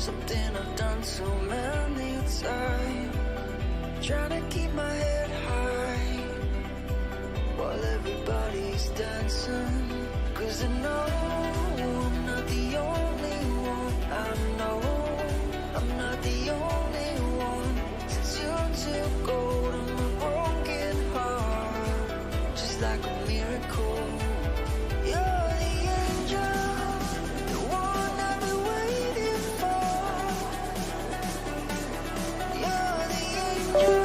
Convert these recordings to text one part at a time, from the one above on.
something I've done so many times. Trying to keep my head high while everybody's dancing. 'Cause I know I'm not the only one. I know I'm not the only one. Since you took hold of my broken heart, just like a miracle. You're the angel, the one I've been waiting for. You're the angel,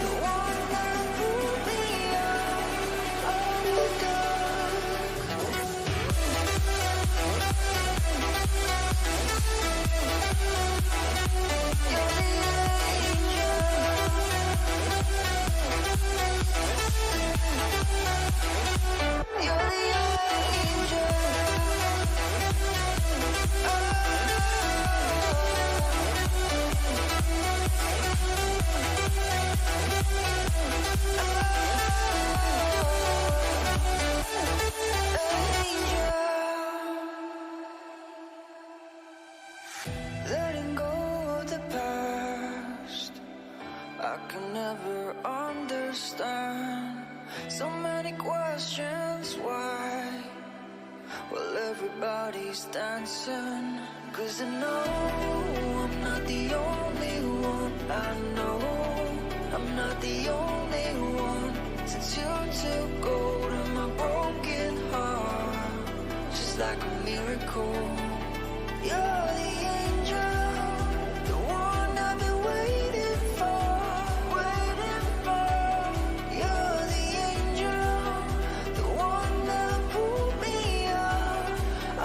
the one that pulled me out of the dark. You're the angel. You're the angel. Letting go of the past, I can never understand. So many questions, why? Well, everybody's dancing. 'Cause I know I'm not the only one. I know I'm not the only one. Since you took hold of my broken heart, just like a miracle. You're the angel, the one I've been waiting for, waiting for. You're the angel, the one that pulled me out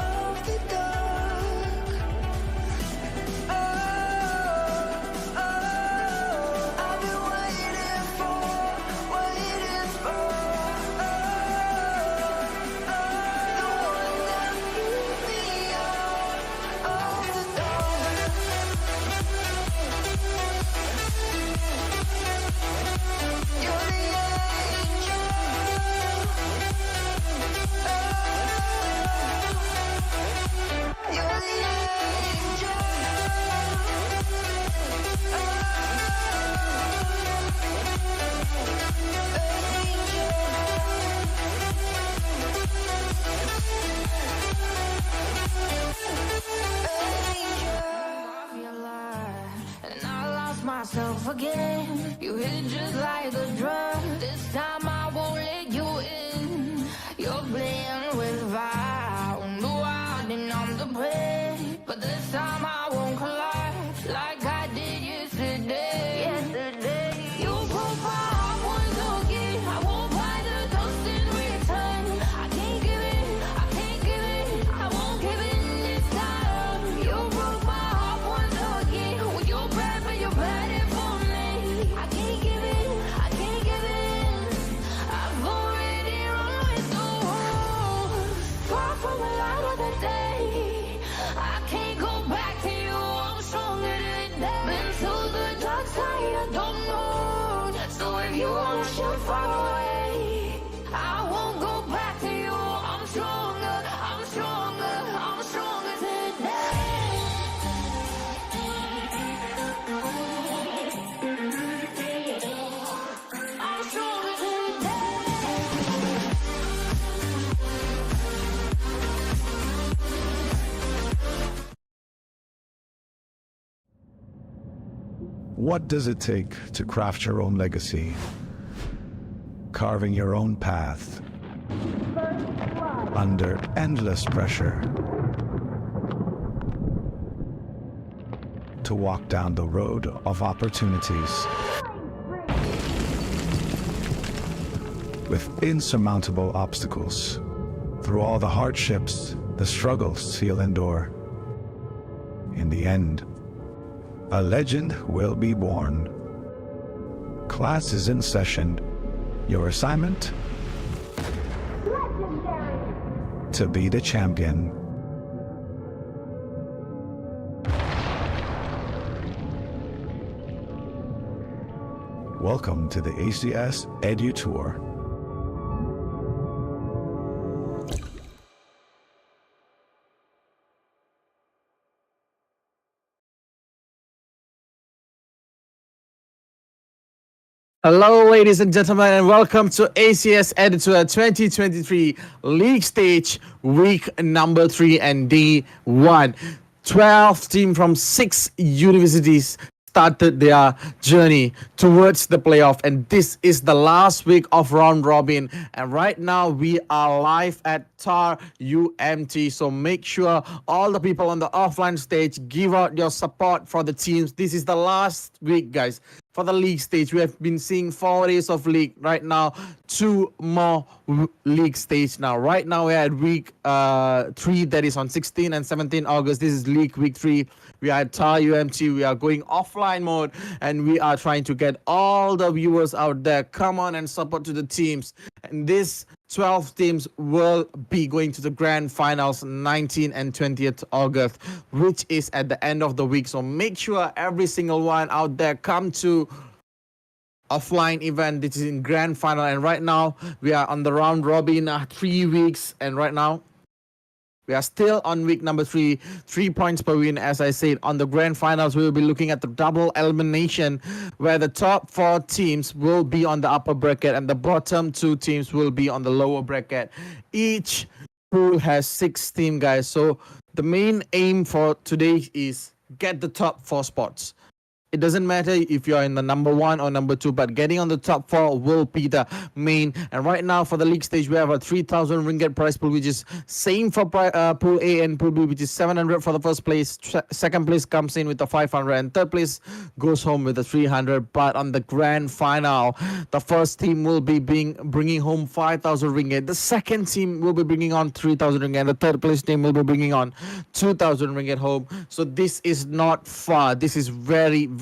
of the dark. Oh, oh, I've been waiting for, waiting for. Oh, oh, the one that pulled me out of the dark. You're the angel. You're the angel. And I lost myself again. You hit just like a drug. This time I won't let you in. You're playing with fire. No, I didn't numb the pain, but this time I won't collapse like I did yesterday. Yesterday, you broke my heart once again. I won't buy the dust in return. I can't give in, I can't give in, I won't give in this time. You broke my heart once again. With your bad, but you're bad it for me. I can't give in, I can't give in. I've already run with the wolves. Far from the light of the day. I can't go back to you. I'm stronger today. Been to the dark side, I don't know. So if you wanna shoot far away, I won't go back to you. I'm stronger, I'm stronger, I'm stronger today. I'm stronger today. What does it take to craft your own legacy? Carving your own path under endless pressure to walk down the road of opportunities with insurmountable obstacles. Through all the hardships, the struggles you'll endure, in the end, a legend will be born. Class is in session. Your assignment? To be the champion. Welcome to the ACS EDU Tour. Hello, ladies and gentlemen, and welcome to ACS EDU 2023 League Stage Week number 3 and day 1. 12 teams from 6 universities started their journey towards the playoff, and this is the last week of round robin. And right now we are live at TARUMT, so make sure all the people on the offline stage give out your support for the teams. This is the last week, guys, for the league stage. We have been seeing 4 days of league. Right now 2 more league stage. Now right now we're at week 3, that is on 16 and 17 August. This is league week 3. We are at TARUMT. We are going offline mode, and we are trying to get all the viewers out there. Come on and support to the teams. And this 12 teams will be going to the grand finals 19 and 20th August, which is at the end of the week. So make sure every single one out there come to offline event. This is in grand final, and right now we are on the round robin 3 weeks, and right now we are still on week number 3, 3 points per win. As I said, on the grand finals, we will be looking at the double elimination, where the top 4 teams will be on the upper bracket and the bottom 2 teams will be on the lower bracket. Each pool has 6 teams, guys. So the main aim for today is get the top 4 spots. It doesn't matter if you're in the number 1 or number 2, but getting on the top 4 will be the main. And right now for the league stage, we have a 3,000 ringgit prize pool, which is same for pool A and pool B, which is 700 for the first place. Second place comes in with the 500, and third place goes home with the 300. But on the grand final, the first team will be bringing home 5,000 ringgit. The second team will be bringing on 3,000 ringgit, and the third place team will be bringing on 2,000 ringgit home. So this is not far. This is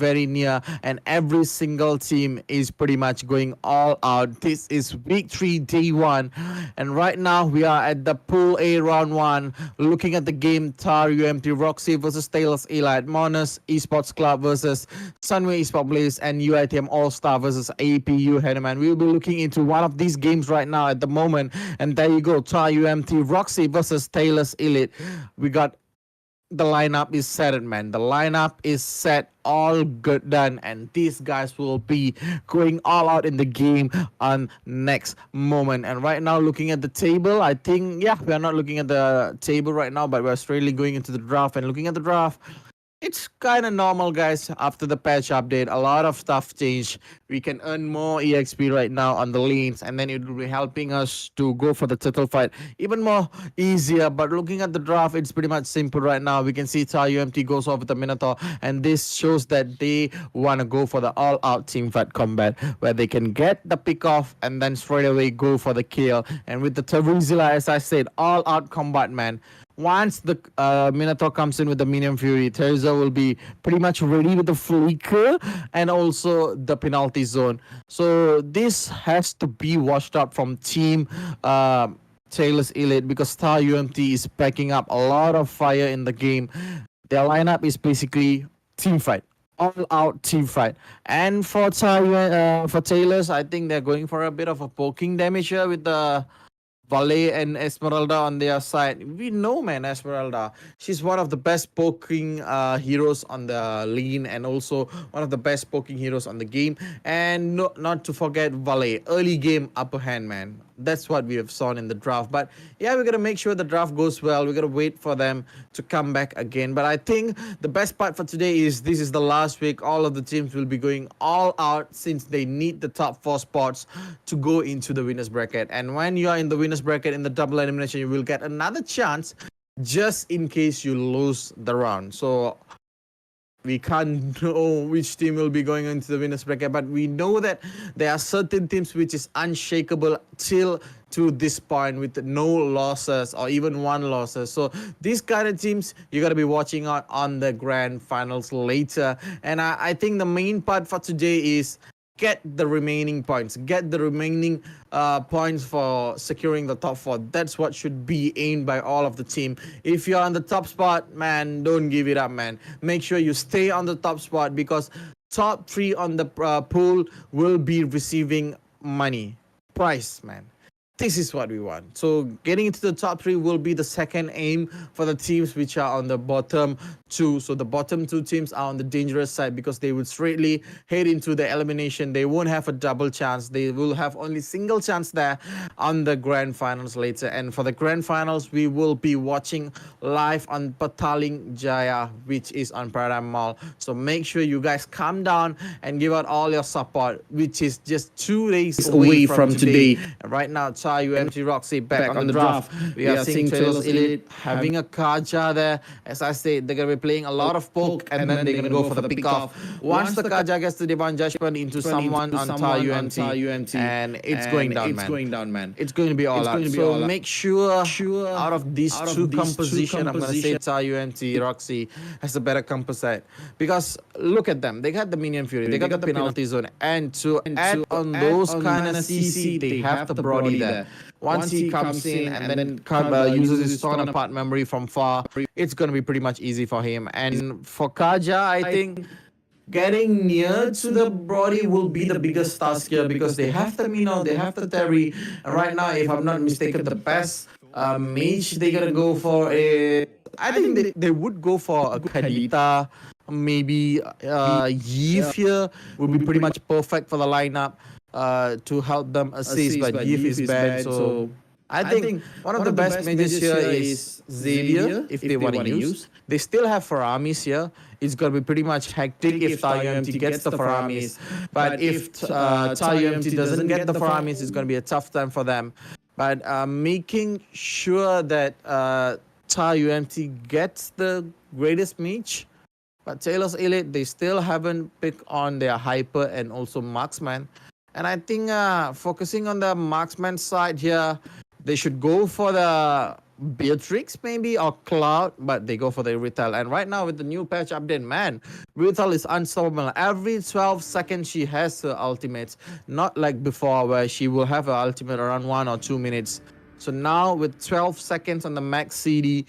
very near, and every single team is pretty much going all out. This is week 3, day 1, and right now we are at the pool A, round 1, looking at the game. TARUMT Roxy versus Taylor's Elite, Monash Esports Club versus Sunway Esports Place, and UITM All-Star versus APU Henneman. We will be looking into one of these games right now at the moment, and there you go, TARUMT Roxy versus Taylor's Elite. We got the lineup is set, man. The lineup is set, all good, done, and these guys will be going all out in the game on next moment. And right now, looking at the table, I think, yeah, we are not looking at the table right now, but we're straightly going into the draft. And looking at the draft, it's kind of normal, guys. After the patch update, a lot of stuff changed. We can earn more EXP right now on the lanes, and then it will be helping us to go for the title fight even more easier. But looking at the draft, it's pretty much simple right now. We can see TARUMT goes off with the Minotaur, and this shows that they want to go for the all-out team fight combat, where they can get the pick off and then straight away go for the kill. And with the Teruzilla, as I said, all-out combat, man. Once the Minotaur comes in with the Minion Fury, Terza will be pretty much ready with the Flicker and also the penalty zone. So this has to be washed out from team Taylor's Elite, because TARUMT is packing up a lot of fire in the game. Their lineup is basically team fight. All-out team fight. And for Taylor's, I think they're going for a bit of a poking damage here with the Valet and Esmeralda on their side. We know, man, Esmeralda. She's one of the best poking heroes on the lane, and also one of the best poking heroes on the game. And not to forget Valet. Early game upper hand, man. That's what we have seen in the draft. But yeah, we're going to make sure the draft goes well. We're going to wait for them to come back again. But I think the best part for today is this is the last week. All of the teams will be going all out, since they need the top 4 spots to go into the winners bracket. And when you are in the winners bracket in the double elimination, you will get another chance just in case you lose the round. So we can't know which team will be going into the winners bracket, but we know that there are certain teams which is unshakable till to this point, with no losses or even 1 losses. So these kind of teams you got to be watching out on the grand finals later. And I think the main part for today is get the remaining points. Get the remaining points for securing the top 4. That's what should be aimed by all of the team. If you're on the top spot, man, don't give it up, man. Make sure you stay on the top spot, because top 3 on the pool will be receiving money. Prize, man. This is what we want. So getting into the top 3 will be the second aim for the teams which are on the bottom two. So the bottom two teams are on the dangerous side because they will straightly head into the elimination. They won't have a double chance. They will have only single chance there on the grand finals later. And for the grand finals, we will be watching live on Petaling Jaya, which is on Paradigm Mall. So make sure you guys come down and give out all your support, which is just 2 days away from today. And right now, TARUMT Roxy back on the draft. We are seeing Taylor's Elite having a Kaja there. As I said, they're going to be playing a lot of poke and then they're going to go for the pick off. Once the Kaja gets the divine judgment into someone on TARUMT, and it's going down, man. It's going to be all out. So make sure out of these two composition, I'm going to say TARUMT Roxy has a better composite. Because look at them. They got the minion fury. They got the penalty zone. And to add on those kind of CC, they have the Brody there. Once he comes in and then uses his torn apart memory from far, it's going to be pretty much easy for him. And for Kaja, I think getting near to the Brody will be the biggest task here because they have the Mino, they have the Terry. And right now, if I'm not mistaken, the best mage they're going to go for is... I think they would go for a Kadita. Maybe Yif here would be pretty much perfect for the lineup. To help them assist, but Yif is bad. So I think one of the best mages here is Xavier, if they want to use. They still have Faramis here. It's going to be pretty much hectic if TARUMT gets the Faramis. But if TARUMT doesn't get the Faramis, it's going to be a tough time for them. But making sure that TARUMT gets the greatest mage. But Taylor's Elite, they still haven't picked on their Hyper and also Marksman. And I think focusing on the marksman side here, they should go for the Beatrix maybe or Cloud, but they go for the Retail. And right now with the new patch update, man, Retail is unstoppable. Every 12 seconds she has her ultimates, not like before where she will have her ultimate around 1 or 2 minutes. So now with 12 seconds on the max CD,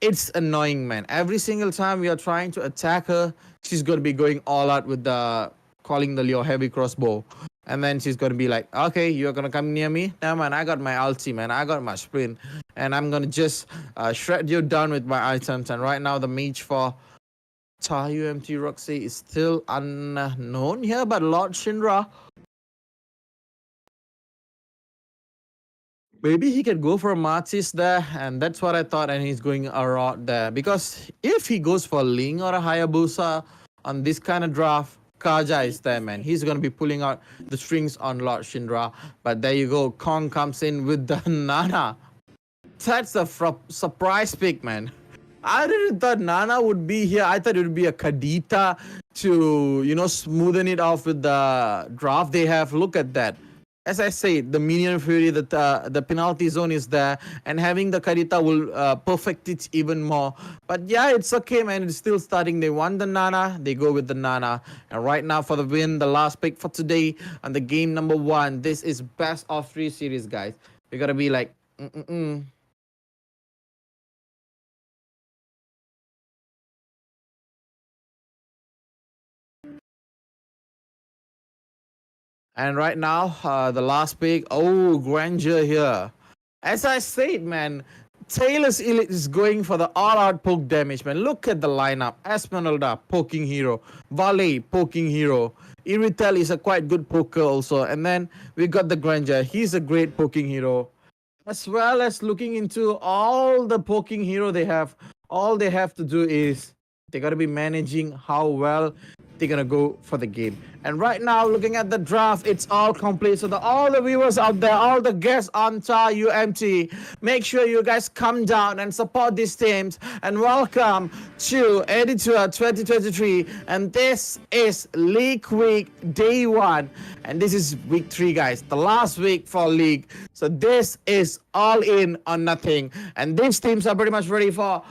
it's annoying, man. Every single time we are trying to attack her, she's going to be going all out with the calling the Leo heavy crossbow. And then she's going to be like, okay, you're going to come near me? Nah, man, I got my ulti, man. I got my sprint. And I'm going to just shred you down with my items. And right now, the mage for TARUMT Roxy is still unknown here. But Lord Shinra, maybe he can go for a Martis there. And that's what I thought. And he's going a Rod there. Because if he goes for a Ling or a Hayabusa on this kind of draft, Kaja is there, man. He's going to be pulling out the strings on Lord Shinra. But there you go. Kong comes in with the Nana. That's a surprise pick, man. I didn't thought Nana would be here. I thought it would be a Kadita to, smoothen it off with the draft they have. Look at that. As I said, the minion fury, the penalty zone is there, and having the Kadita will perfect it even more. But yeah, it's okay, man. It's still starting. They want the Nana, they go with the Nana. And right now for the win, the last pick for today on the game number 1. This is best of 3 series, guys. We gotta be like, And right now, the last pick, Granger here. As I said, man, Taylor's Elite is going for the all-out poke damage, man. Look at the lineup. Esmeralda, poking hero. Valet, poking hero. Iritel is a quite good poker also. And then we got the Granger. He's a great poking hero. As well as looking into all the poking hero they have. All they have to do is they got to be managing how well they're going to go for the game. And right now, looking at the draft, it's all complete. So all the viewers out there, all the guests on TARUMT, make sure you guys come down and support these teams. And welcome to EDU 2023. And this is League Week Day 1. And this is Week 3, guys. The last week for League. So this is all in or nothing. And these teams are pretty much ready for...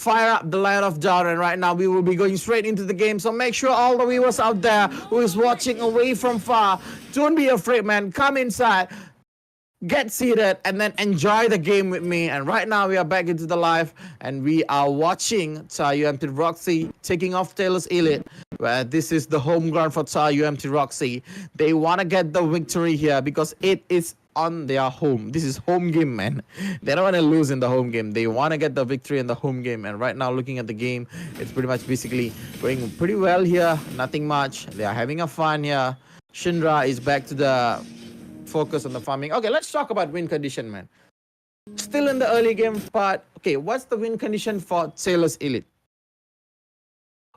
fire up the Lion of Dawn, and right now we will be going straight into the game. So make sure all the viewers out there who is watching away from far, don't be afraid, man. Come inside, get seated, and then enjoy the game with me. And right now we are back into the live, and we are watching TARUMT Roxy taking off Taylor's Elite, where this is the home ground for TARUMT Roxy. They want to get the victory here because it is on their home. This is home game, man. They don't want to lose in the home game. They want to get the victory in the home game. And right now, looking at the game, it's pretty much basically going pretty well here. Nothing much. They are having a fun here. Shinra is back to the focus on the farming. Okay, let's talk about win condition, man. Still in the early game part. Okay, what's the win condition for Sailors Elite?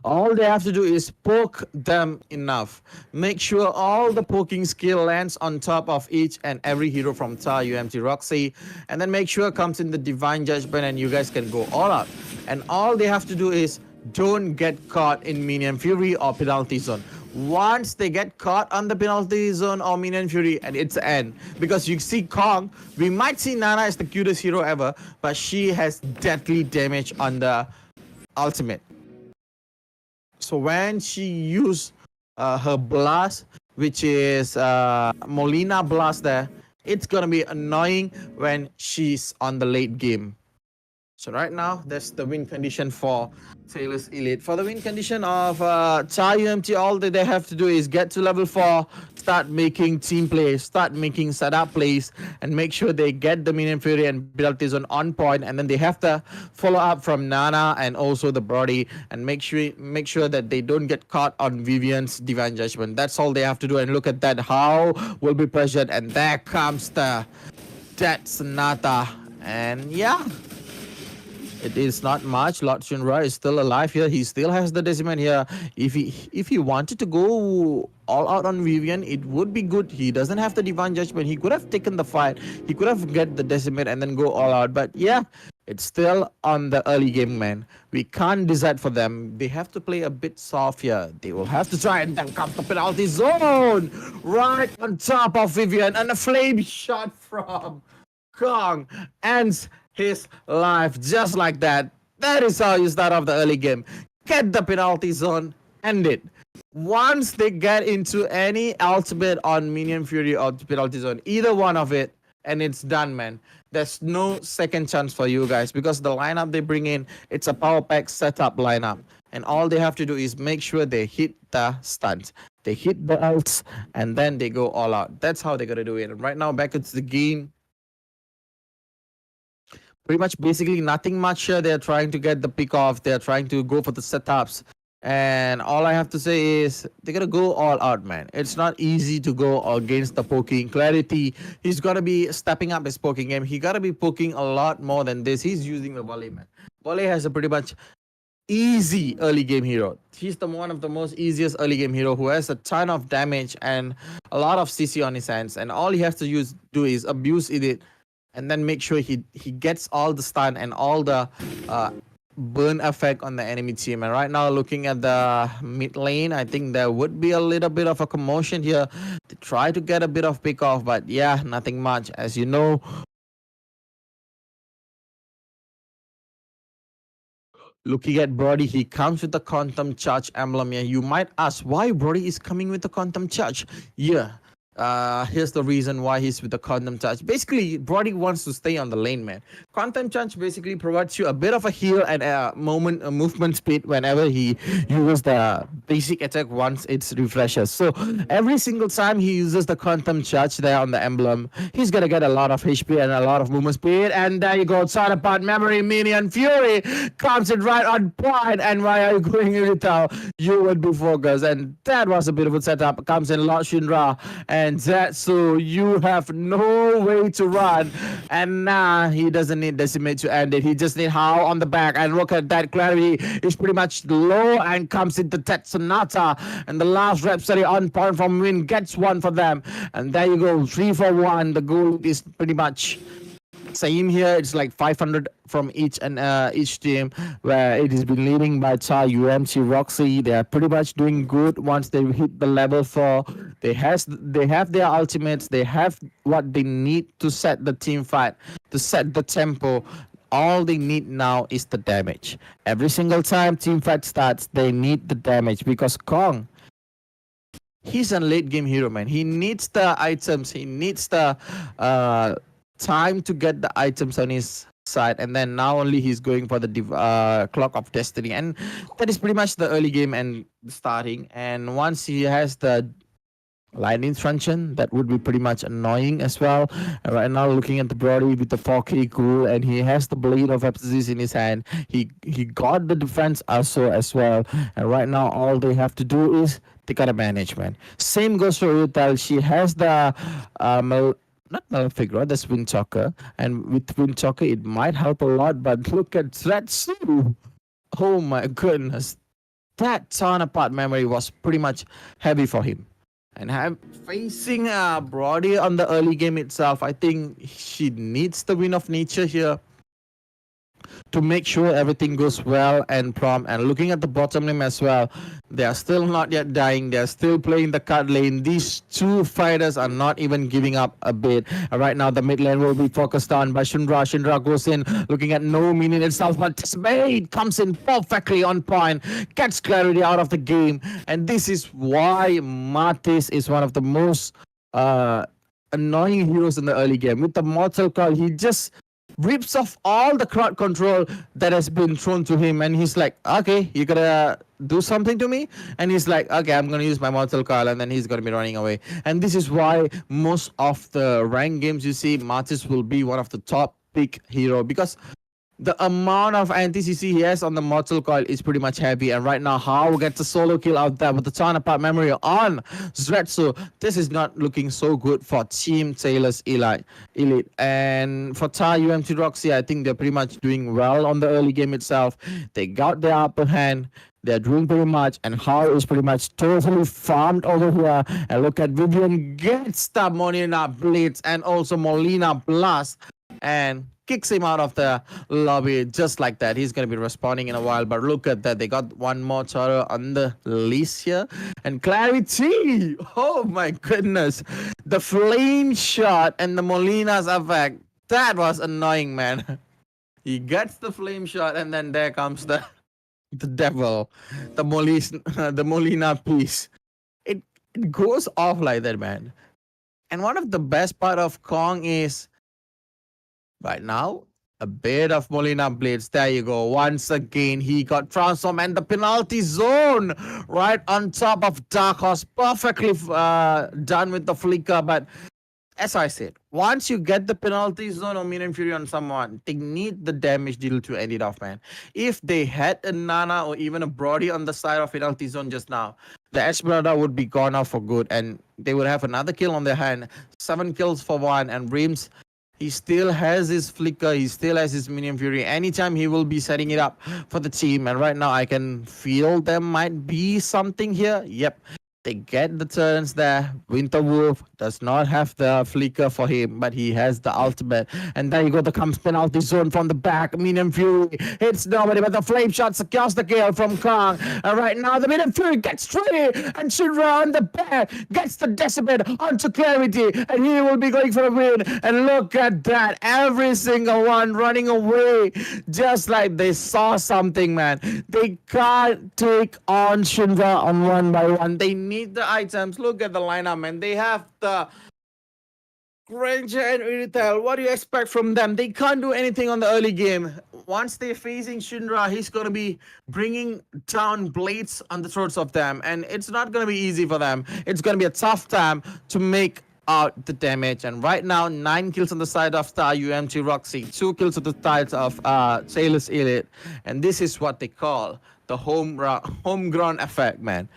All they have to do is poke them enough. Make sure all the poking skill lands on top of each and every hero from TARUMT Roxy. And then make sure it comes in the Divine Judgment and you guys can go all out. And all they have to do is don't get caught in Minion Fury or Penalty Zone. Once they get caught on the Penalty Zone or Minion Fury, and it's the end. Because you see Kong, we might see Nana as the cutest hero ever, but she has deadly damage on the ultimate. So when she used her blast, which is Molina blast there, it's gonna be annoying when she's on the late game. So right now, that's the win condition for Sailors Elite. For the win condition of TARUMT, all that they have to do is get to level 4, start making team plays, start making setup plays, and make sure they get the Minion Fury and Penalty Zone on point. And then they have to follow up from Nana and also the Brody, and make sure that they don't get caught on Vivian's Divine Judgment. That's all they have to do. And look at that, how will be pressured. And there comes the Dead Sonata. And yeah, it is not much. Lord Shinra is still alive here. He still has the Decimate here. If he wanted to go all out on Vivian, it would be good. He doesn't have the Divine Judgment. He could have taken the fight. He could have get the Decimate and then go all out. But yeah, it's still on the early game, man. We can't decide for them. They have to play a bit soft here. They will have to try, and then comes the Penalty Zone right on top of Vivian, and a flame shot from Kong ends his life just like that. That is how you start off the early game. Get the Penalty Zone, end it. Once they get into any ultimate on Minion Fury or Penalty Zone, either one of it, and it's done, man. There's no second chance for you guys, because the lineup they bring in, it's a power pack setup lineup. And all they have to do is make sure they hit the stuns. They hit the ults, and then they go all out. That's how they're going to do it. And right now, back into the game. Pretty much basically nothing much here. They're trying to get the pick off. They're trying to go for the setups. And all I have to say is they're going to go all out, man. It's not easy to go against the poking. Clarity, he's got to be stepping up his poking game. He got to be poking a lot more than this. He's using the volley, man. Volley has a pretty much easy early game hero. He's one of the most easiest early game hero who has a ton of damage and a lot of CC on his hands. And all he has to do is abuse it. And then make sure he gets all the stun and all the burn effect on the enemy team. And right now, looking at the mid lane, I think there would be a little bit of a commotion here to try to get a bit of pick off. But yeah, nothing much. As you know, looking at Brody, he comes with the Quantum Charge emblem here. You might ask why Brody is coming with the Quantum Charge. Yeah. Here's the reason why he's with the Quantum Charge. Basically, Brody wants to stay on the lane, man. Quantum Charge basically provides you a bit of a heal and a movement speed whenever he uses the basic attack once it refreshes. So every single time he uses the Quantum Charge there on the emblem, he's gonna get a lot of HP and a lot of movement speed. And there you go, Side Apart Memory Minion Fury comes in right on point. And why are you going irritable? You would be focused. And that was a beautiful setup. Comes in Lord Shinra and Zetsu, you have no way to run. And now he doesn't need Decimate to end it. He just need Howl on the back. And look at that, Clarity is pretty much low and comes into Dead Sonata. And the last Rhapsody on point from Win gets one for them. And there you go, 3 for 1. The goal is pretty much same here. It's like 500 from each team, where it has been leading by TARUMT Roxy. They are pretty much doing good once they hit the level 4. They have their ultimates. They have what they need to set the team fight, to set the tempo. All they need now is the damage. Every single time team fight starts, they need the damage, because Kong, he's a late game hero, man. He needs the items. He needs the time to get the items on his side, and then now only he's going for the Clock of Destiny. And that is pretty much the early game and starting. And once he has the lightning truncheon. That would be pretty much annoying as well. And right now, looking at the Brody with the 4K cool, and he has the blade of Epsis in his hand. He got the defense also as well. And right now, all they have to do is take out a management. Same goes for Utal. She has the not Malfigura, that's Windtalker. And with Windtalker, it might help a lot. But look at Tretsu. Oh my goodness. That torn apart memory was pretty much heavy for him. And facing Brody on the early game itself, I think she needs the win of nature here to make sure everything goes well and prompt. And looking at the bottom lane as well, they are still not yet dying. They're still playing the cut lane. These two fighters are not even giving up a bit. Right now, the mid lane will be focused on by Shundra. Shundra goes in, looking at no meaning itself, but Spade comes in perfectly on point, gets clarity out of the game. And this is why Matis is one of the most annoying heroes in the early game. With the Mortal Call, he just rips off all the crowd control that has been thrown to him, and he's like, okay, you gotta do something to me. And he's like, okay, I'm gonna use my Mortal Call, and then he's gonna be running away. And this is why most of the ranked games you see, Martis will be one of the top pick hero, because the amount of anti-CC he has on the Mortal Coil is pretty much heavy. And right now, How gets a solo kill out there with the torn apart memory on Zretsu. This is not looking so good for Team Taylor's Elite. And for TARUMT Roxy, I think they're pretty much doing well on the early game itself. They got their upper hand. They're doing pretty much, and How is pretty much totally farmed over here. And look at Vivian gets the Molina Blitz and also Molina Blast, and kicks him out of the lobby just like that. He's going to be respawning in a while, but look at that. They got one more Toro on the list here. And Clarity, oh my goodness. The flame shot and the Molina's effect, that was annoying, man. He gets the flame shot, and then there comes the devil, the Molina piece. It goes off like that, man. And one of the best part of Kong is right now, a bit of Molina Blades. There you go. Once again, he got transformed, and the penalty zone right on top of Dark Horse. Perfectly done with the flicker. But as I said, once you get the penalty zone or Minion Fury on someone, they need the damage deal to end it off, man. If they had a Nana or even a Brody on the side of penalty zone just now, the Esmeralda would be gone off for good, and they would have another kill on their hand. 7 kills for 1, and Rims, he still has his flicker, he still has his Minion Fury. Anytime he will be setting it up for the team. And right now I can feel there might be something here. Yep. They get the turns there. Winter Wolf does not have the flicker for him, but he has the ultimate. And there you go, the comes penalty zone from the back. Minion Fury hits nobody, but the flame shot secures the kill from Kong. And right now, the Minion Fury gets 3, and Shinra on the back gets the Decibel onto Clarity, and he will be going for a win. And look at that, every single one running away, just like they saw something, man. They can't take on Shinra on 1 by 1. They need the items. Look at the lineup, man. They have the Granger and Iritel. What do you expect from them? They can't do anything on the early game. Once they're facing Shinra, he's going to be bringing down blades on the throats of them, and it's not going to be easy for them. It's going to be a tough time to make out the damage. And right now, 9 kills on the side of TARUMT Roxy, 2 kills on the side of Sailor's Elite, and this is what they call the homegrown effect, man.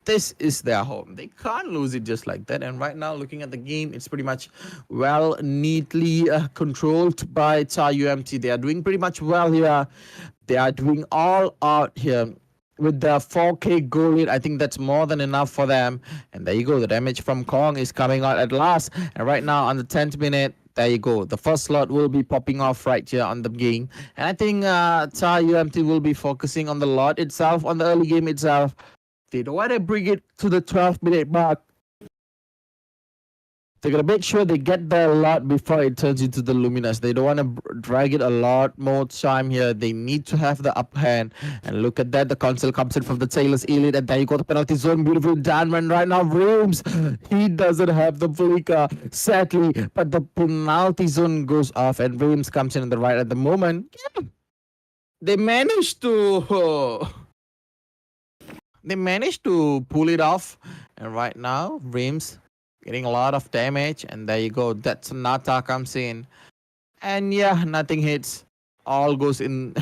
This is their home. They can't lose it just like that. And right now, looking at the game, it's pretty much well, neatly controlled by TARUMT. They are doing pretty much well here. They are doing all out here. With the 4K goal lead, I think that's more than enough for them. And there you go. The damage from Kong is coming out at last. And right now, on the 10th minute, there you go. The first slot will be popping off right here on the game. And I think TARUMT will be focusing on the lot itself, on the early game itself. They don't want to bring it to the 12-minute mark. They're going to make sure they get there a lot before it turns into the Luminous. They don't want to drag it a lot more time here. They need to have the upper hand. And look at that. The console comes in from the Taylor's Elite. And there you go. The penalty zone. Beautiful done. And right now, Rooms, he doesn't have the flicker, sadly. But the penalty zone goes off. And Rooms comes in on the right at the moment. Yeah. They managed to pull it off, And right now, Rims getting a lot of damage. And there you go. That Sonata comes in. And yeah, nothing hits. All goes in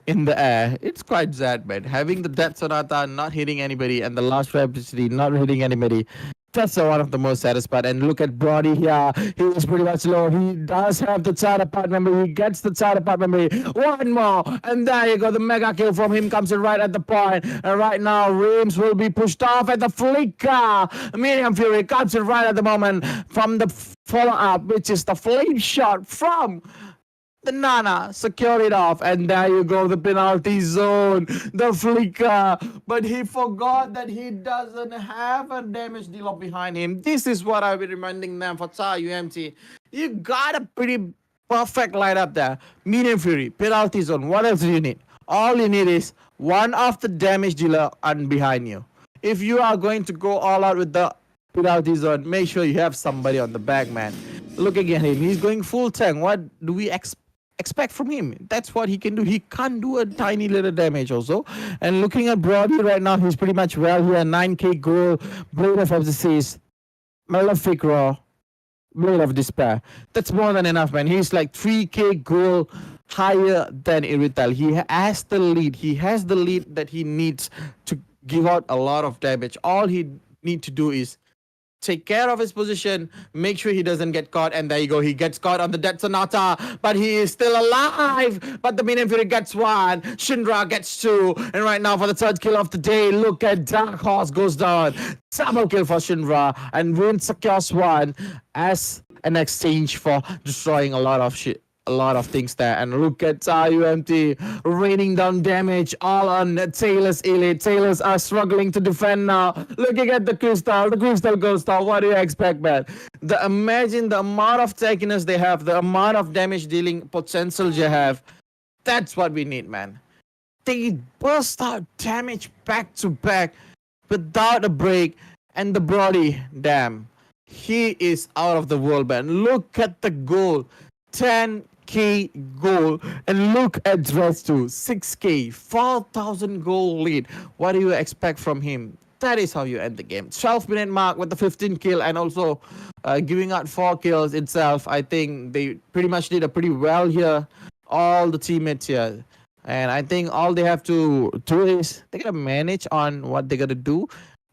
in the air. It's quite sad, man. Having the Death Sonata not hitting anybody and the last Rapidity not hitting anybody. That's one of the most saddest part. And look at Brody here. He is pretty much low. He does have the child part memory. He gets the child part memory. One more. And there you go. The mega kill from him comes in right at the point. And right now, Reams will be pushed off at the flicker. Medium Fury comes in right at the moment from the follow-up, which is the flame shot from the Nana. Secure it off, and there you go, the penalty zone, the flicker. But he forgot that he doesn't have a damage dealer behind him. This is what I've been reminding them for TARUMT. You got a pretty perfect lineup there. Medium Fury, penalty zone. What else do you need? All you need is one of the damage dealer and behind you. If you are going to go all out with the penalty zone, make sure you have somebody on the back, man. Looking at him, he's going full tank. What do we expect from him? That's what he can do. He can't do a tiny little damage also. And looking at Brody right now, he's pretty much well here. 9k goal, Blade of Obsesses, Malefic Raw, Blade of Despair. That's more than enough, man. He's like 3k goal higher than Irital. He has the lead. He has the lead that he needs to give out a lot of damage. All he need to do is take care of his position, make sure he doesn't get caught, and there you go, he gets caught on the Death Sonata, but he is still alive. But the Medium Fury gets one, Shinra gets two, and right now for the third kill of the day, look at Dark Horse goes down. Double kill for Shinra, and Ruin secures one as an exchange for destroying a lot of shit. A lot of things there. And look at TARUMT raining down damage all on Taylor's Elite. Taylors are struggling to defend now. Looking at the Crystal goes down. What do you expect, man? Imagine the amount of tankiness they have, the amount of damage dealing potential they have. That's what we need, man. They burst out damage back to back without a break. And the Brody, damn, he is out of the world, man. Look at the goal. 10k goal, and look at Drestu, 6k, 4,000 goal lead. What do you expect from him? That is how you end the game. 12-minute mark with the 15 kill, and also giving out 4 kills itself. I think they pretty much did a pretty well here, all the teammates here. And I think all they have to do is they gotta manage on what they gotta do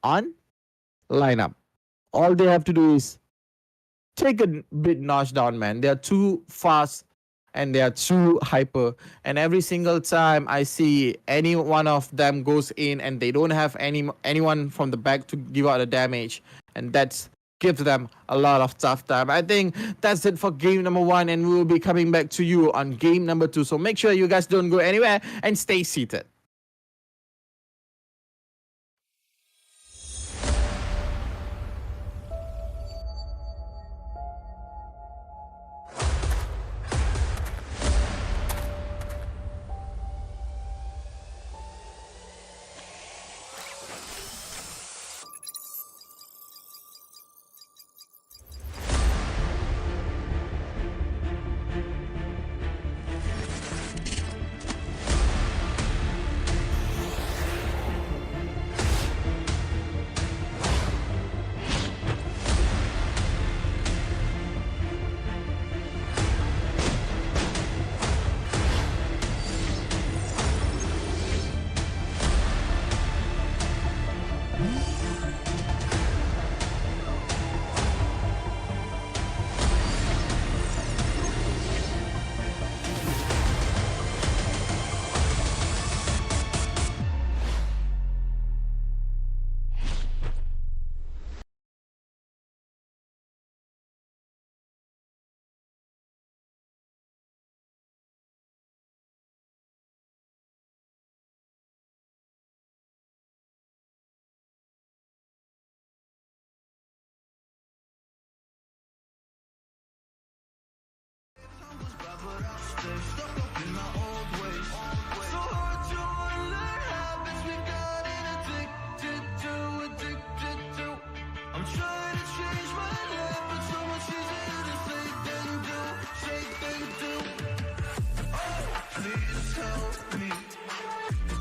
on lineup. All they have to do is take a bit notch down, man. They are too fast and they are too hyper. And every single time I see any one of them goes in and they don't have anyone from the back to give out the damage, and that's gives them a lot of tough time. I think that's it for game number 1, and we will be coming back to you on game number 2. So make sure you guys don't go anywhere and stay seated.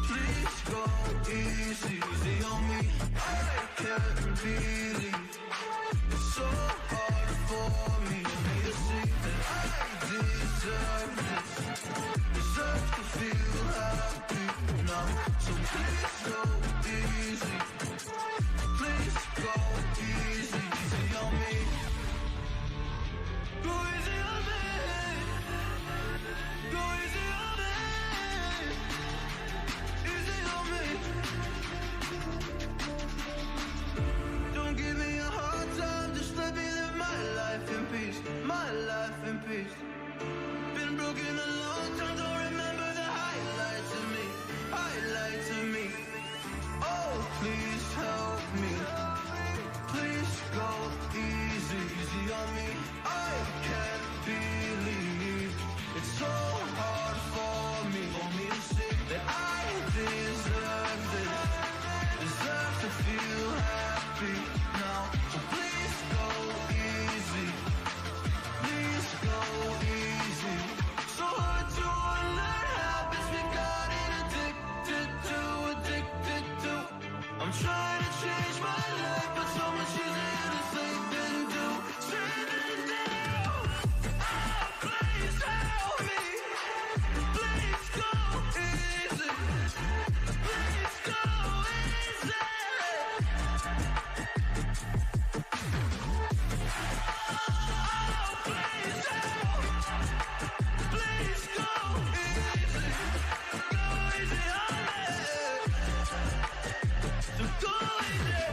Please go easy on me. I care believe it's so hard for me to see that I deserve this, deserve to feel happy now. So please go easy, please go easy, easy on me. Go easy on me, go easy on me, easy on me. Don't give me a hard time, just let me live my life in peace, my life in peace. Been broken a long time, don't remember the highlights of me, highlights of me. Oh, please help me, please go easy, easy on me. I can't believe it's so hard for me to see that I deserve this, deserve to feel happy now. So please go easy, please go easy. So hard to unlearn habits we got addicted to, addicted to. I'm trying to change my life, but so much easier to say than do, say than do. Oh, please help me, please go easy, please go easy. Please go easy, go easy on me. So go easy.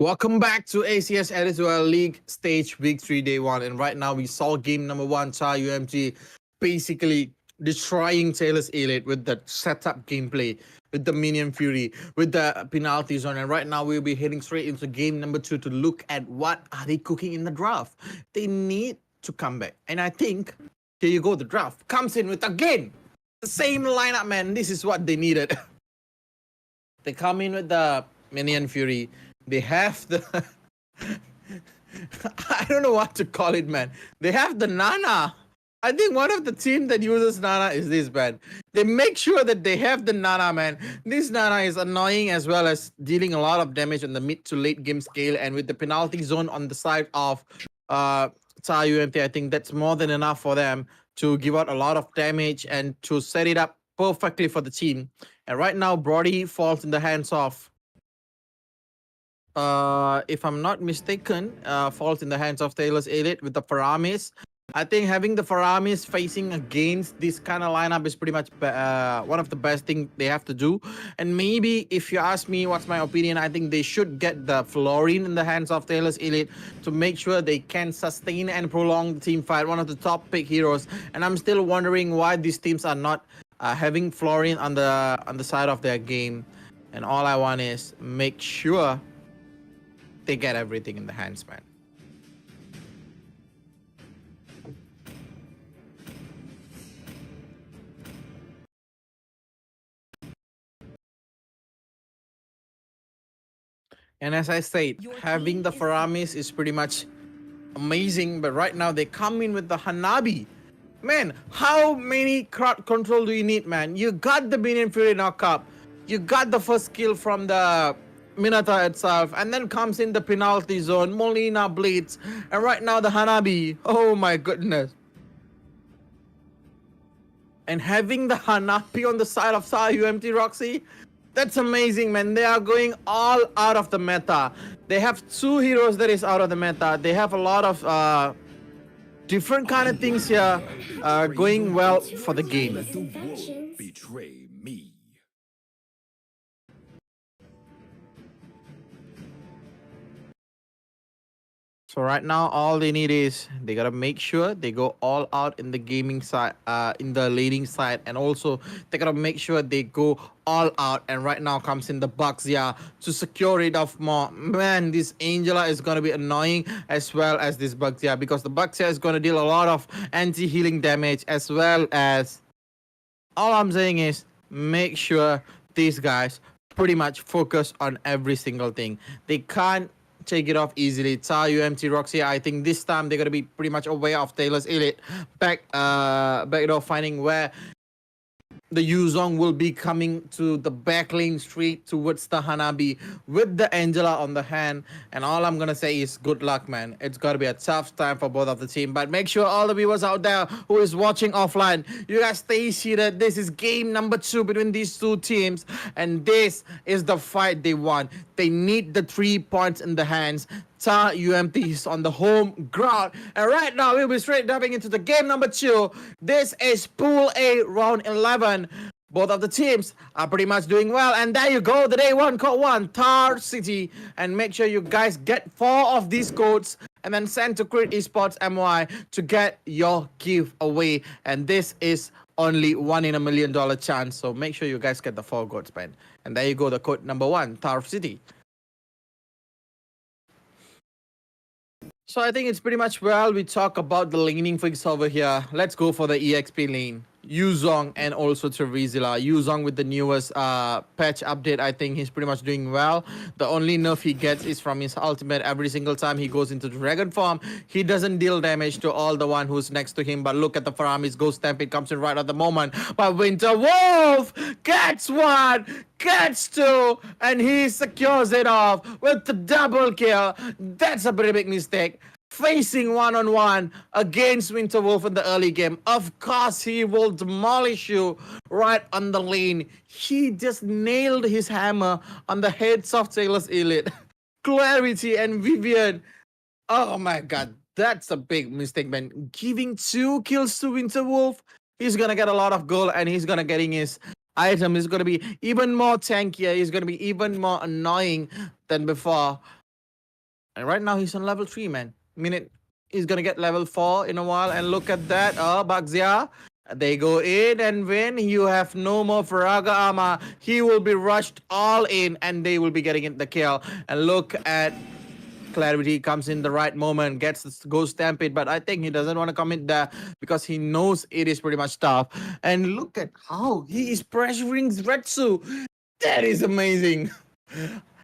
Welcome back to ACS EDU League Stage Week 3 Day 1. And right now we saw game number 1, TARUMT basically destroying Taylor's Elite with the setup gameplay, with the Minion Fury, with the penalty zone. And right now we'll be heading straight into game number 2 to look at what are they cooking in the draft. They need to come back. And I think, here you go, the draft comes in with, again, the same lineup, man. This is what they needed. They come in with the Minion Fury. They have the... I don't know what to call it, man. They have the Nana. I think one of the team that uses Nana is this, man. They make sure that they have the Nana, man. This Nana is annoying as well as dealing a lot of damage on the mid to late game scale. And with the penalty zone on the side of TARUMT, I think that's more than enough for them to give out a lot of damage and to set it up perfectly for the team. And right now, Brody falls in the hands of, if I'm not mistaken, falls in the hands of Taylor's Elite with the Faramis. I think having the Faramis facing against this kind of lineup is pretty much one of the best things they have to do. And maybe if you ask me what's my opinion, I think they should get the Florine in the hands of Taylor's Elite to make sure they can sustain and prolong the team fight, one of the top pick heroes. And I'm still wondering why these teams are not having Florine on the side of their game. And all I want is make sure they get everything in the hands, man. And as I said, having the Faramis is pretty much amazing. But right now, they come in with the Hanabi. Man, how many crowd control do you need, man? You got the Minion Fury knockup. You got the first kill from the Minotaur itself. And then comes in the penalty zone. Molina Blades. And right now, the Hanabi. Oh my goodness. And having the Hanabi on the side of TARUMT, Roxy. That's amazing, man. They are going all out of the meta. They have 2 heroes that is out of the meta. They have a lot of different kind of things here going well for the game. Let the world betray me. So right now, all they need is they gotta make sure they go all out in the gaming side, in the laning side, and also they gotta make sure they go all out. And right now comes in the Baxia to secure it off more. Man, this Angela is gonna be annoying as well as this Baxia, because the Baxia is gonna deal a lot of anti-healing damage, as well as, all I'm saying is make sure these guys pretty much focus on every single thing. They can't take it off easily. TARUMT, Roxy, I think this time they're gonna be pretty much aware of Taylor's Elite. Back finding where the Yuzong will be coming to the back lane straight towards the Hanabi with the Angela on the hand. And all I'm gonna say is good luck, man. It's gotta be a tough time for both of the team. But make sure all the viewers out there who is watching offline, you guys stay seated. This is game number 2 between these 2 teams. And this is the fight they want. They need the 3 points in the hands. TARUMT is on the home ground. And right now, we'll be straight diving into the game number 2. This is Pool A, round 11. Both of the teams are pretty much doing well. And there you go, the day 1 code 1, Tar City. And make sure you guys get 4 of these codes and then send to Crit Esports MY to get your giveaway. And this is only $1 in a $1 million chance. So make sure you guys get the 4 codes, man. And there you go, the code number 1, Tar City. So I think it's pretty much well we talk about the laning fix over here. Let's go for the EXP lane. Yuzong and also Trevisila. Yuzong with the newest patch update, I think he's pretty much doing well. The only nerf he gets is from his ultimate. Every single time he goes into dragon form, he doesn't deal damage to all the one who's next to him. But look at the Faramis. Ghost Stampede comes in right at the moment. But Winter Wolf gets 1, gets 2, and he secures it off with the double kill. That's a pretty big mistake. Facing one-on-one against Winter Wolf in the early game. Of course, he will demolish you right on the lane. He just nailed his hammer on the heads of Taylor's Elite. Clarity and Vivian. Oh my god, that's a big mistake, man. Giving 2 kills to Winter Wolf. He's gonna get a lot of gold and he's gonna getting his item. Is gonna be even more tankier. He's gonna be even more annoying than before. And right now, he's on level 3, man. Minute he's gonna get level 4 in a while, and look at that. Baxia They go in, and when you have no more Faraga armor, he will be rushed all in, and they will be getting it the kill. And look at Clarity comes in the right moment, goes Stampede, but I think he doesn't want to commit there because he knows it is pretty much tough. And look at how he is pressuring Retsu. That is amazing.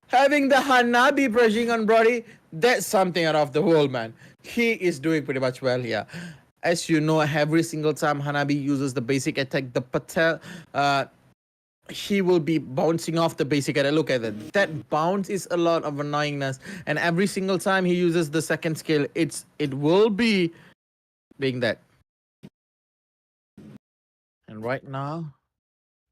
Having the Hanabi pressuring on Brody, that's something out of the world, man. He is doing pretty much well here. As you know, every single time Hanabi uses the basic attack, the Patel, he will be bouncing off the basic attack. Look at it. That bounce is a lot of annoyingness. And every single time he uses the second skill, it will be being that. And right now,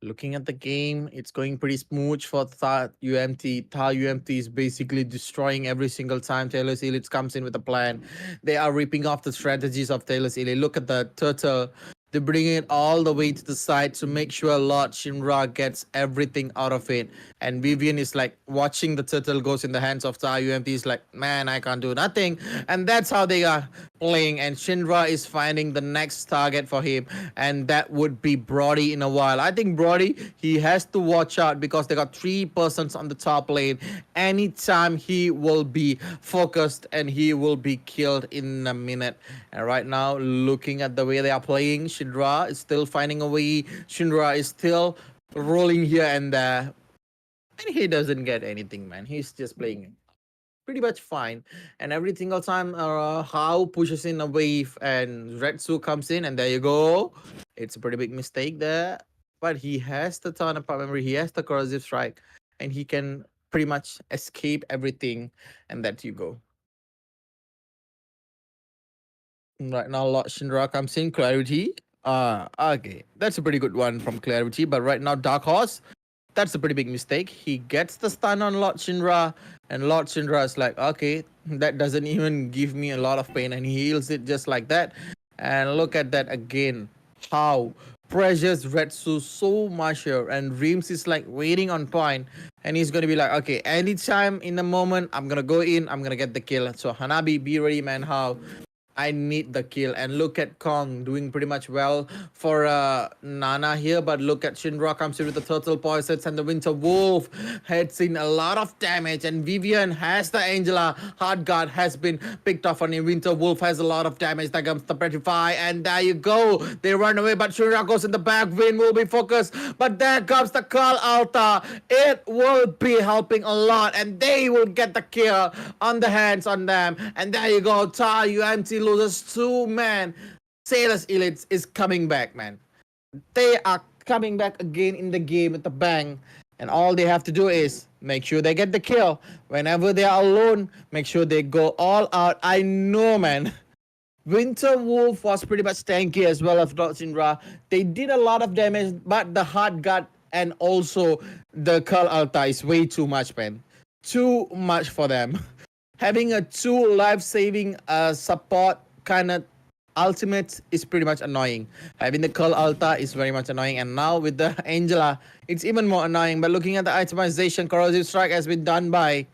looking at the game, it's going pretty smooth for TARUMT. TARUMT is basically destroying every single time Taylor's Elite comes in with a plan. They are ripping off the strategies of Taylor's Elite. Look at the turtle. They bring it all the way to the side to make sure Lord Shinra gets everything out of it. And Vivian is like watching the turtle goes in the hands of TARUMT. He's like, man, I can't do nothing. And that's how they are playing. And Shinra is finding the next target for him. And that would be Brody in a while. I think Brody, he has to watch out because they got 3 persons on the top lane. Anytime he will be focused and he will be killed in a minute. And right now, looking at the way they are playing, Shinra is still finding a way. Shinra is still rolling here and there. And he doesn't get anything, man. He's just playing pretty much fine. And every single time Hao pushes in a wave and Retsu comes in, and there you go. It's a pretty big mistake there. But he has the ton of memory. He has the corrosive strike. And he can pretty much escape everything. And there you go. Right now, Lord Shinra comes in. Clarity. Okay. That's a pretty good one from Clarity. But right now, Dark Horse. That's a pretty big mistake. He gets the stun on Lord Shinra, and Lord Shinra is like, okay, that doesn't even give me a lot of pain, and he heals it just like that. And look at that again. How pressures Retsu so much here, and Reams is like waiting on point, and he's gonna be like, okay, anytime in the moment, I'm gonna go in, I'm gonna get the kill. So Hanabi, be ready, man. How? I need the kill. And look at Kong doing pretty much well for Nana here. But look at Shinra comes in with the turtle poisons, and the Winter Wolf heads in a lot of damage. And Vivian has the Angela. Hard Guard has been picked off on him. Winter Wolf has a lot of damage. There comes the Petrify. And there you go. They run away, but Shinra goes in the back. Win will be focused. But there comes the Carl Alta. It will be helping a lot. And they will get the kill on the hands on them. And there you go. TARUMT loses 2 men. Sailors Elites is coming back, man. They are coming back again in the game with a bang. And all they have to do is make sure they get the kill. Whenever they are alone, make sure they go all out. I know, man. Winter Wolf was pretty much tanky as well as Lord Shinra. They did a lot of damage, but the Hard Guard and also the Carl Alta is way too much, man. Too much for them. Having a 2 life-saving support kind of ultimate is pretty much annoying. Having the Carl Alta is very much annoying. And now with the Angela, it's even more annoying. But looking at the itemization, Corrosive Strike has been done by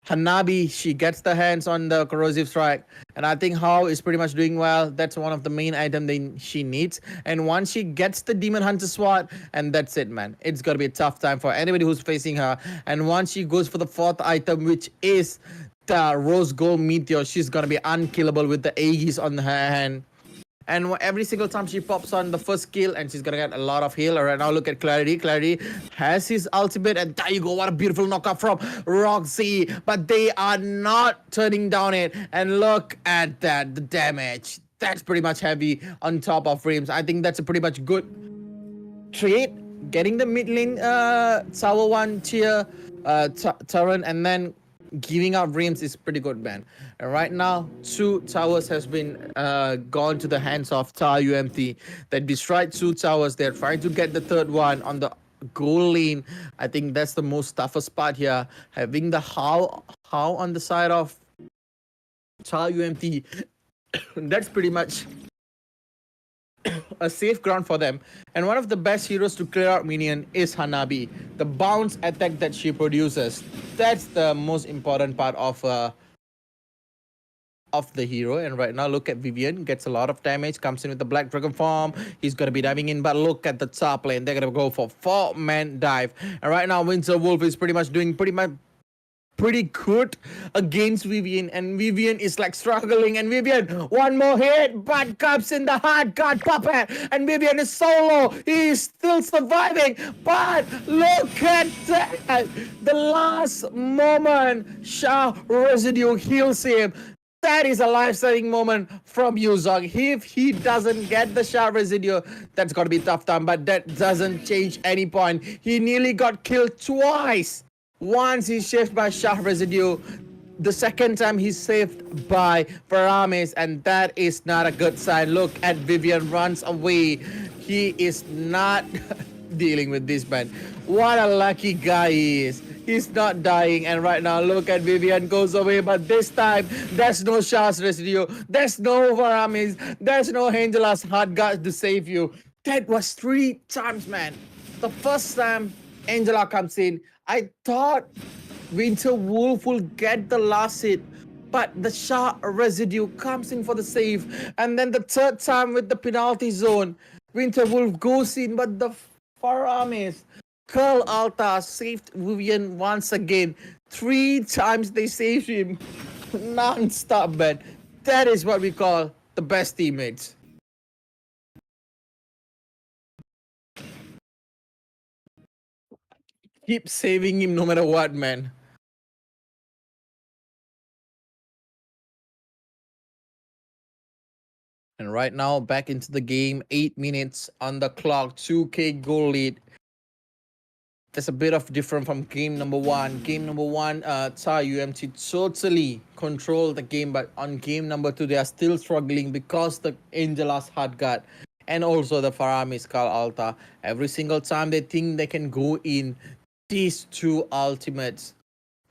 Hanabi. She gets the hands on the Corrosive Strike. And I think Hao is pretty much doing well. That's one of the main items she needs. And once she gets the Demon Hunter Sword, and that's it, man. It's going to be a tough time for anybody who's facing her. And once she goes for the 4th item, which is the Rose Gold Meteor, she's gonna be unkillable with the Aegis on her hand. And every single time she pops on the first skill, and she's gonna get a lot of heal. Right now, look at Clarity. Clarity has his ultimate, and there you go. What a beautiful knockout from Roxy. But they are not turning down it. And look at that, the damage. That's pretty much heavy on top of Reams. I think that's a pretty much good trade. Getting the mid lane Tower 1 tier turret, and then giving out Reams is pretty good, man. And right now, 2 towers has been gone to the hands of TARUMT. They destroyed 2 towers. They're trying to get the 3rd one on the goal lane. I think that's the most toughest part here. Having the How on the side of TARUMT, that's pretty much a safe ground for them. And one of the best heroes to clear out minion is Hanabi. The bounce attack that she produces, that's the most important part of of the hero. And right now, look at Vivian, gets a lot of damage, comes in with the Black Dragon form. He's going to be diving in, but look at the top lane. They're going to go for 4-man dive. And right now, Winter Wolf is pretty much doing pretty good against Vivian, and Vivian is like struggling, and Vivian, one more hit, but comes in the hard guard puppet, and Vivian is solo. He is still surviving, but look at that. The last moment, Shah Residue heals him. That is a life-saving moment from Yuzong. If he doesn't get the Shah Residue, that's going to be a tough time, but that doesn't change any point. He nearly got killed twice. Once he's saved by Shah Residue, the second time he's saved by Paramis, and that is not a good sign. Look at Vivian runs away. He is not dealing with this man. What a lucky guy he is. He's not dying, and right now look at Vivian goes away, but this time there's no Shah's Residue, there's no Paramis, there's no Angela's hard guard to save you. That was 3 times, man. The first time Angela comes in, I thought Winter Wolf will get the last hit, but the Shah Residue comes in for the save. And then the third time with the penalty zone, Winter Wolf goes in, but the Faramis, Curl Alta saved Vivian once again. 3 times they saved him non-stop, man. That is what we call the best teammates. Keep saving him no matter what, man. And right now, back into the game. 8 minutes on the clock. 2K goal lead. That's a bit of different from game number 1. Game number 1, TARUMT totally controlled the game. But on game number 2, they are still struggling because the Angela's hard guard. And also the Faramis Kal Alta. Every single time they think they can go in, these 2 ultimates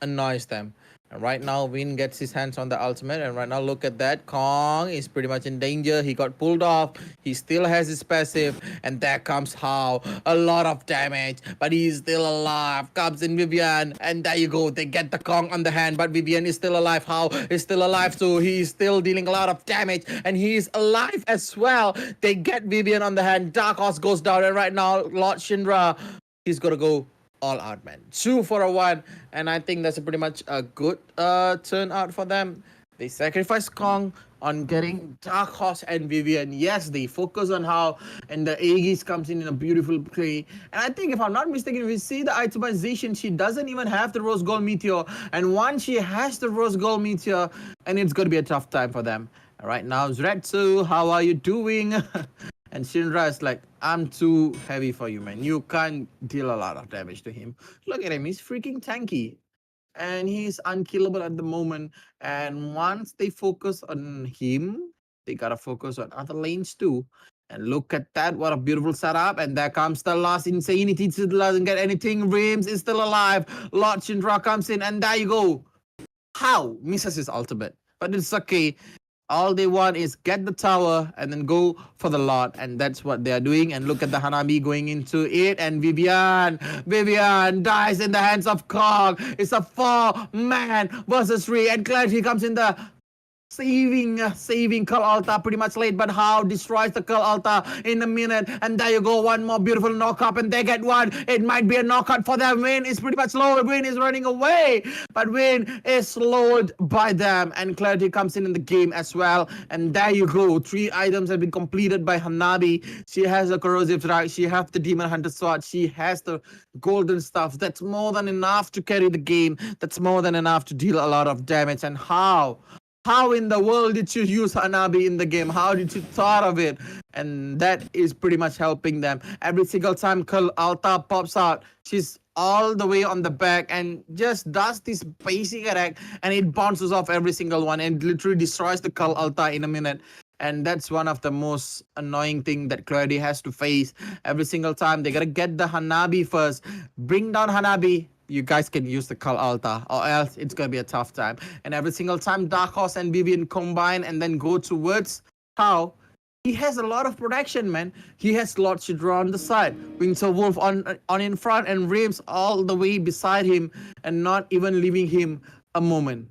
annoys them. And right now, Win gets his hands on the ultimate. And right now, look at that. Kong is pretty much in danger. He got pulled off. He still has his passive. And there comes How. A lot of damage. But he's still alive. Comes in Vivian. And there you go. They get the Kong on the hand. But Vivian is still alive. How is still alive too. He is still dealing a lot of damage. And he is alive as well. They get Vivian on the hand. Dark Horse goes down. And right now, Lord Shindra, he's going to go all out, man. 2 for a 1, and I think that's pretty much a good turnout for them. They sacrifice Kong on getting Dark Horse and Vivian. Yes, they focus on How, and the Aegis comes in a beautiful play. And I think, if I'm not mistaken, if we see the itemization, she doesn't even have the Rose Gold Meteor. And once she has the Rose Gold Meteor, and it's going to be a tough time for them. Right now, Zretsu, how are you doing? And Shinra is like, I'm too heavy for you, man. You can't deal a lot of damage to him. Look at him. He's freaking tanky. And he's unkillable at the moment. And once they focus on him, they got to focus on other lanes too. And look at that. What a beautiful setup. And there comes the last Insanity. Still doesn't get anything. Rims is still alive. Lord Shinra comes in. And there you go. How misses his ultimate. But it's okay. All they want is get the tower and then go for the lot. And that's what they are doing. And look at the Hanabi going into it. And Vivian dies in the hands of Kong. It's a 4-man versus 3. And Clarity comes in the saving Kal Alta pretty much late, but How destroys the Kal Alta in a minute. And there you go, one more beautiful knockup, and they get one. It might be a knockout for them. Win is pretty much low. Win is running away, but Win is slowed by them, and Clarity comes in the game as well. And there you go, 3 items have been completed by Hanabi. She has the Corrosive Strike, she has the Demon Hunter Sword, she has the golden stuff. That's more than enough to carry the game. That's more than enough to deal a lot of damage. And how in the world did you use Hanabi in the game? How did you thought of it? And that is pretty much helping them. Every single time Kal Alta pops out, she's all the way on the back and just does this basic attack, and it bounces off every single one and literally destroys the Kal Alta in a minute. And that's one of the most annoying thing that Clarity has to face. Every single time they gotta get the Hanabi first. Bring down Hanabi. You guys can use the Kal Alta, or else it's gonna be a tough time. And every single time Dark Horse and Vivian combine and then go towards How, he has a lot of protection, man. He has Lord Shidra on the side, Winter Wolf on in front, and Rims all the way beside him, and not even leaving him a moment.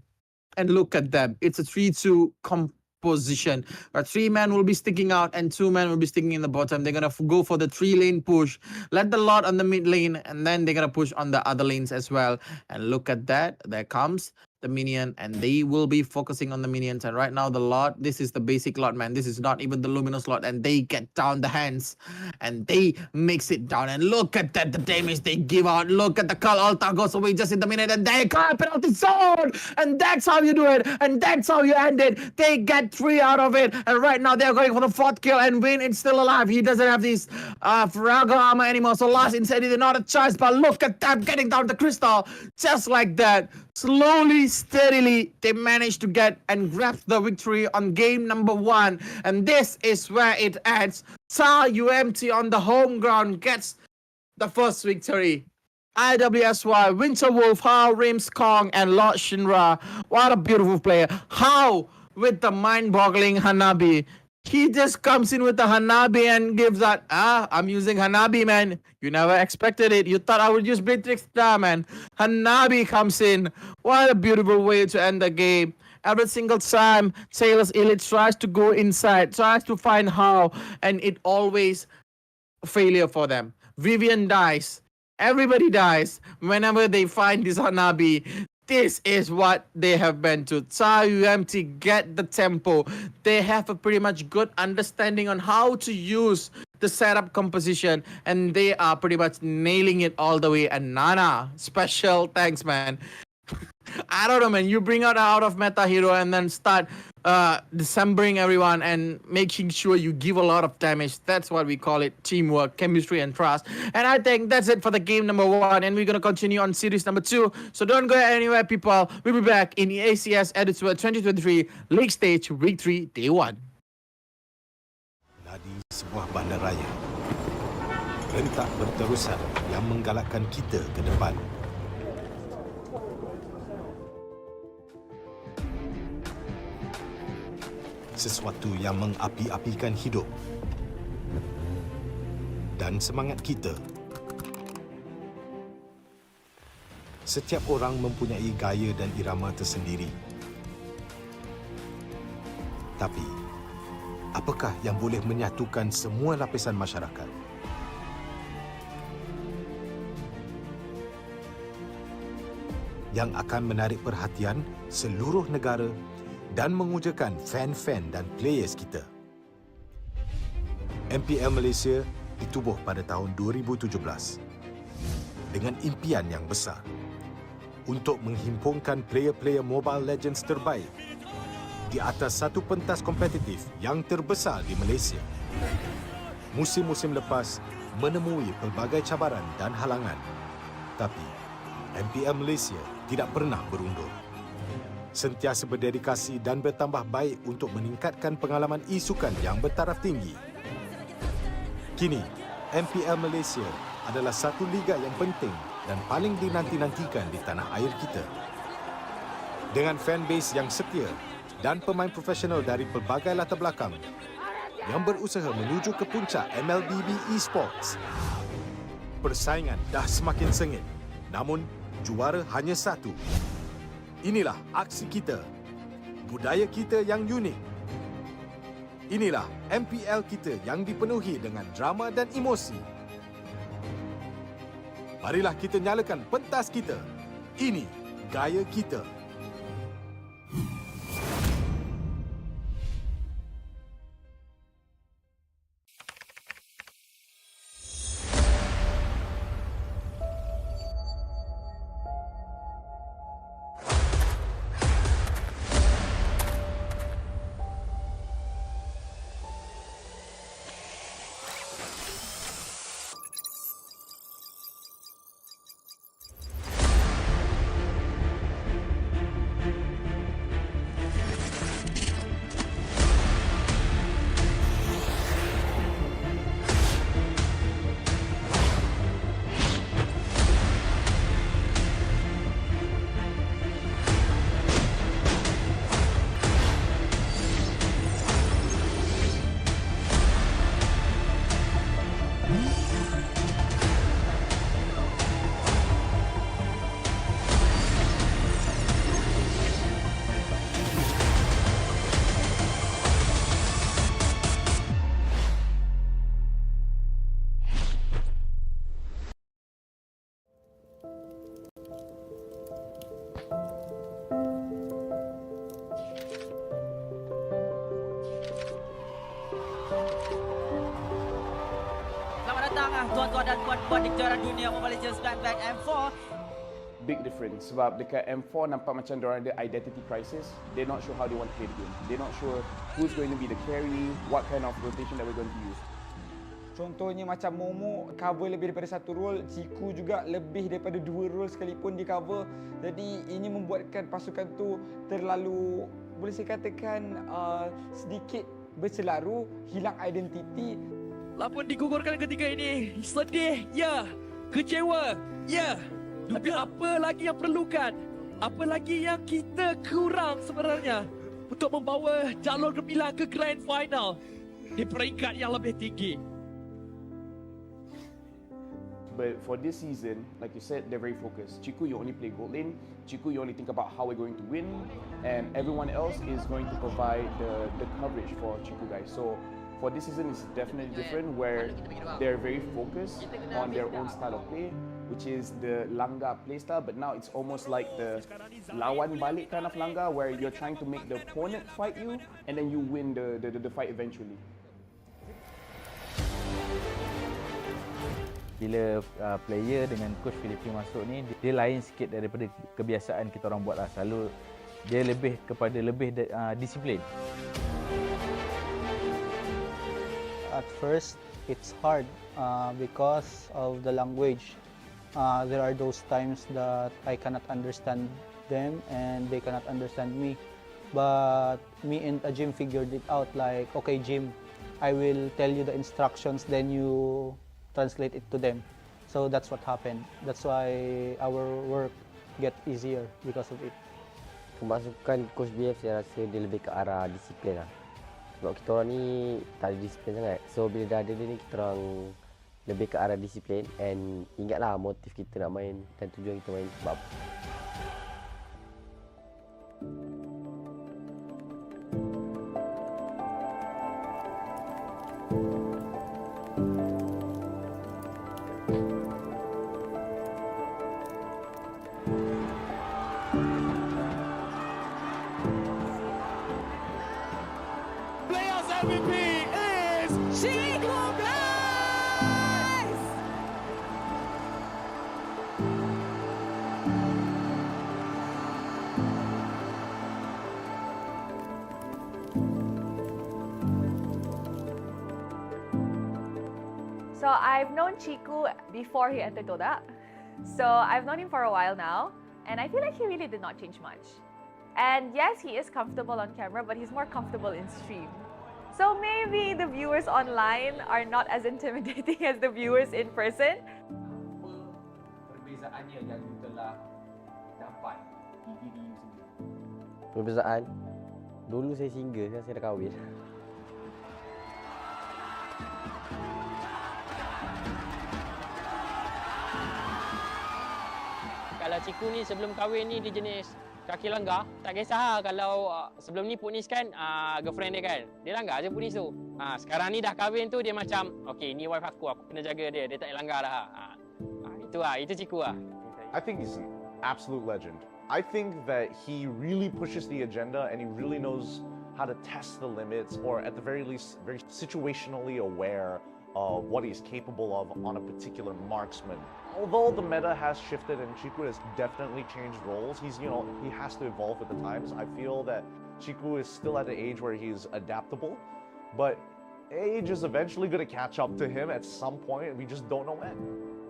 And look at them. It's a 3-2 composition. 3 men will be sticking out and 2 men will be sticking in the bottom. They're going to go for the 3-lane push. Let the lot on the mid lane, and then they're going to push on the other lanes as well. And look at that. There comes the minion, and they will be focusing on the minions. And right now the lot, this is the basic lot, man. This is not even the luminous lot, and they get down the hands and they mix it down. And look at that, the damage they give out. Look at the Carl Alta goes away just in the minute, and they call penalty zone, and that's how you do it, and that's how you end it. They get 3 out of it, and right now they're going for the 4th kill, and Win is still alive. He doesn't have this fragile armor anymore, so last instead is not a choice. But look at them getting down the crystal just like that. Slowly, steadily, they managed to get and grab the victory on game number 1. And this is where it ends. TARUMT on the home ground gets the first victory. IWSY, Winterwolf, How, Rims, Kong, and Lord Shinra. What a beautiful player. How, with the mind-boggling Hanabi. He just comes in with the Hanabi and gives that, I'm using Hanabi, man. You never expected it. You thought I would use Beatrix. Nah, man. Hanabi comes in. What a beautiful way to end the game. Every single time, Sailor's Elite tries to go inside, tries to find how, and it always failure for them. Vivian dies. Everybody dies whenever they find this Hanabi. This is what they have been to. TARUMT get the tempo. They have a pretty much good understanding on how to use the setup composition, and they are pretty much nailing it all the way. And Nana, special thanks, man. I don't know, man. You bring out of meta hero and then start decembering everyone and making sure you give a lot of damage. That's what we call it: teamwork, chemistry, and trust. And I think that's it for the game number 1. And we're going to continue on series number 2. So don't go anywhere, people. We'll be back in the ACS EDU 2023 League Stage Week 3, Day 1. Nadi sebuah bandaraya. Rentak berterusan yang menggalakkan kita ke depan. Sesuatu yang mengapi-apikan hidup dan semangat kita. Setiap orang mempunyai gaya dan irama tersendiri. Tapi, apakah yang boleh menyatukan semua lapisan masyarakat? Yang akan menarik perhatian seluruh negara dan mengujakan fan-fan dan players kita. MPL Malaysia ditubuh pada tahun 2017 dengan impian yang besar untuk menghimpunkan player-player Mobile Legends terbaik di atas satu pentas kompetitif yang terbesar di Malaysia. Musim-musim lepas menemui pelbagai cabaran dan halangan, tapi MPL Malaysia tidak pernah berundur. Sentiasa berdedikasi dan bertambah baik untuk meningkatkan pengalaman e-sukan yang bertaraf tinggi. Kini, MPL Malaysia adalah satu liga yang penting dan paling dinanti-nantikan di tanah air kita. Dengan fanbase yang setia dan pemain profesional dari pelbagai latar belakang yang berusaha menuju ke puncak MLBB eSports, persaingan dah semakin sengit, namun juara hanya satu. Inilah aksi kita, budaya kita yang unik. Inilah MPL kita yang dipenuhi dengan drama dan emosi. Marilah kita nyalakan pentas kita. Ini gaya kita. menang tuan-tuan dan puan-puan di kejuaraan dunia Mobile Legends Black M4. Big difference sebab dekat M4 nampak macam diorang ada identity crisis. They're not sure how they want to play the game. They're not sure who's going to be the carry, what kind of rotation that we're going to use. Contohnya macam Momo cover lebih daripada satu role, Ciku juga lebih daripada 2 role sekalipun di cover. Jadi ini membuatkan pasukan tu terlalu, boleh saya katakan sedikit berselaru, hilang identiti. Lapun digugurkan ketika ini. Sedih, ya. Kecewa, ya. Tapi apa lagi yang perlukan? Apa lagi yang kita kurang sebenarnya untuk membawa jalur gemilang ke Grand Final di peringkat yang lebih tinggi? But for this season, like you said, they're very focused. Chiku, you only play gold lane. Chiku, you only think about how we're going to win. And everyone else is going to provide the coverage for Chiku guys. So for this season, it's definitely different where they're very focused on their own style of play, which is the Langga playstyle. But now it's almost like the lawan balik kind of Langga where you're trying to make the opponent fight you and then you win the fight eventually. Bila player dengan coach Filipin masuk ni, dia lain sikit daripada kebiasaan kita orang buat lah. Selalu dia lebih kepada disiplin. At first, it's hard because of the language. There are those times that I cannot understand them and they cannot understand me. But me and Jim figured it out like, okay Jim, I will tell you the instructions, then you translate it to them. So that's what happened. That's why our work get easier because of it. Kemasukan Coach BF saya rasa dia lebih ke arah disiplin lah. Sebab kita orang ni tak ada disiplin sangat. So bila dah ada dia ni, kita orang lebih ke arah disiplin. And ingatlah motif kita nak main dan tujuan kita main sebab apa. MVP is Chiku guys! So I've known Chiku before he entered Toda. So I've known him for a while now, and I feel like he really did not change much. And yes, he is comfortable on camera, but he's more comfortable in stream. So maybe the viewers online are not as intimidating as the viewers in person. Perbezaannya yang you telah dapat di diri you sendiri? Perbezaan? Dulu saya single, sekarang saya dah kahwin. Kalau Ciku ni sebelum kahwin ni dia jenis kaki langgar, tak kisah kalau sebelum ni Punis kan girlfriend dia kan, dia langgar je Punis tu. Sekarang ni dah kahwin tu dia macam, okay ni wife aku kena jaga dia tak langgar dah. Itu Ciku lah. I think he's an absolute legend. I think that he really pushes the agenda and he really knows how to test the limits, or at the very least very situationally aware of what he's capable of on a particular marksman. Although the meta has shifted and Chiku has definitely changed roles, he has to evolve with the times. I feel that Chiku is still at the age where he's adaptable, but age is eventually going to catch up to him at some point. We just don't know when.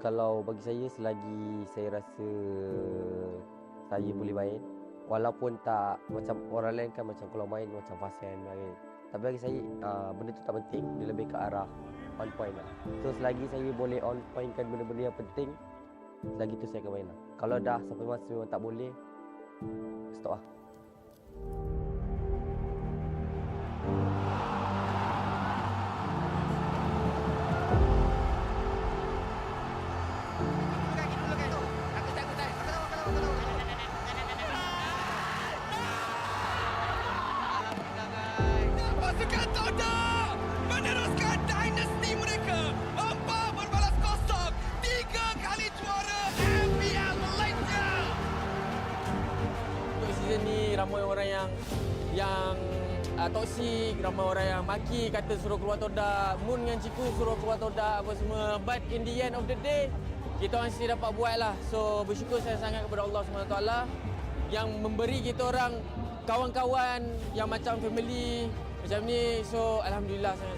Kalau bagi saya, selagi saya rasa saya boleh main, walaupun tak macam orang lain kan, macam kalau main macam fast-hand main. Tapi bagi saya, benda tu tak penting, dia lebih ke arah on point lah. So selagi saya boleh on point kan benda-benda yang penting, selagi tu saya akan main lah. Kalau dah sampai masa memang tak boleh, stop lah. Pasukan Toda meneruskan dinasti mereka. 4 berbalas kosong, 3 kali juara MPL Malaysia. Untuk season ni ramai orang yang toksik, ramai orang yang maki, kata suruh keluar todak, Moon dengan Ciku suruh keluar todak apa semua. But in the end of the day, kita orang mesti dapat buat lah. So bersyukur saya sangat kepada Allah SWT yang memberi kita orang kawan-kawan yang macam family macam ni. So alhamdulillah sangat